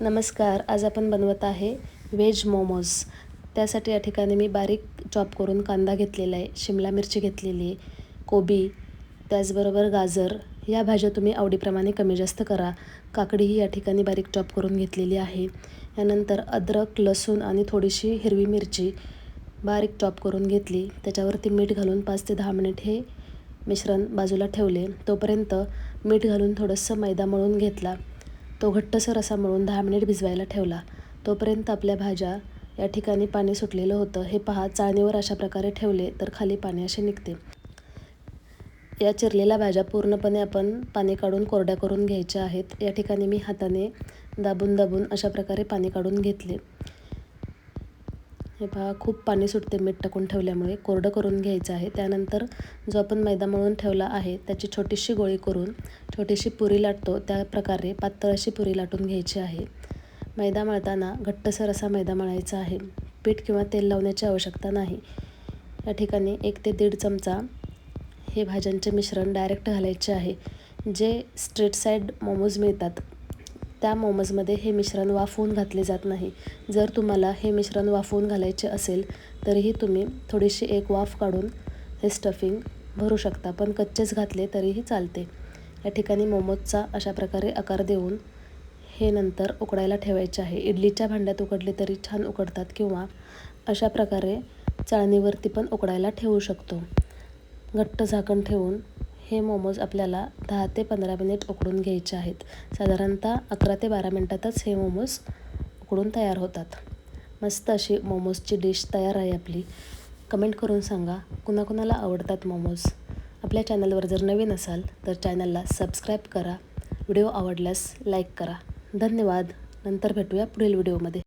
नमस्कार. आज आपण बनवत आहे व्हेज मोमोज. त्यासाठी या ठिकाणी मी बारीक चॉप करून कांदा घेतलेला आहे, शिमला मिरची घेतलेली आहे, कोबी, त्याचबरोबर गाजर. या भाज्या तुम्ही आवडीप्रमाणे कमी जास्त करा. काकडीही या ठिकाणी बारीक चॉप करून घेतलेली आहे. यानंतर अद्रक, लसूण आणि थोडीशी हिरवी मिरची बारीक चॉप करून घेतली. त्याच्यावरती मीठ घालून 5 ते 10 मिनिट हे मिश्रण बाजूला ठेवले. तोपर्यंत मीठ घालून थोडंसं मैदा मळून घेतला. तो घट्टसर असा मळून 10 मिनिट भिजवायला ठेवला. तोपर्यंत आपल्या भाज्या या ठिकाणी पाणी सुटलेलं होतं. हे पहा, चाळणीवर अशा प्रकारे ठेवले तर खाली पाणी असे निघते. या चिरलेल्या भाज्या पूर्णपणे आपण पाणी काढून कोरड्या करून घ्यायच्या आहेत. या ठिकाणी मी हाताने दाबून दाबून अशा प्रकारे पाणी काढून घेतले. हे पहा, खूप पाणी सुटते मीठ टाकून ठेवल्यामुळे. कोरडं करून घ्यायचं आहे. त्यानंतर जो आपण मैदा मळून ठेवला आहे त्याची छोटीशी गोळी करून छोटीशी पुरी लाटतो त्या प्रकारे पातळ अशी पुरी लाटून घ्यायची आहे. मैदा मळताना घट्टसर असा मैदा मळायचा आहे. पीठ किंवा तेल लावण्याची आवश्यकता नाही. या ठिकाणी 1 ते 1.5 चमचा हे भाज्यांचे मिश्रण डायरेक्ट घालायचे आहे. जे स्ट्रीट साईड मोमोज मिळतात त्या मोमोजमध्ये हे मिश्रण वाफवून घातले जात नाही. जर तुम्हाला हे मिश्रण वाफवून घालायचे असेल तरीही तुम्ही थोडीशी एक वाफ काढून हे स्टफिंग भरू शकता, पण कच्चेच घातले तरीही चालते. या ठिकाणी मोमोजचा अशा प्रकारे आकार देऊन हे नंतर उकडायला ठेवायचे आहे. इडलीच्या भांड्यात उकडले तरी छान उकडतात किंवा अशा प्रकारे चाळणीवरती पण उकडायला ठेवू शकतो. घट्ट झाकण ठेवून हे मोमोज आपल्याला 10 ते 15 मिनिट उकडून घ्यायचे आहेत. साधारणतः 11 ते 12 मिनिटातच हे मोमोज उकडून तयार होतात. मस्त अशी मोमोजची डिश तयार आहे आपली. कमेंट करून सांगा कुणाकुणाला आवडतात मोमोज. आपल्या चॅनलवर जर नवीन असाल तर चॅनलला सबस्क्राईब करा. व्हिडिओ आवडल्यास लाईक करा. धन्यवाद. नंतर भेटूया पुढील व्हिडिओमध्ये.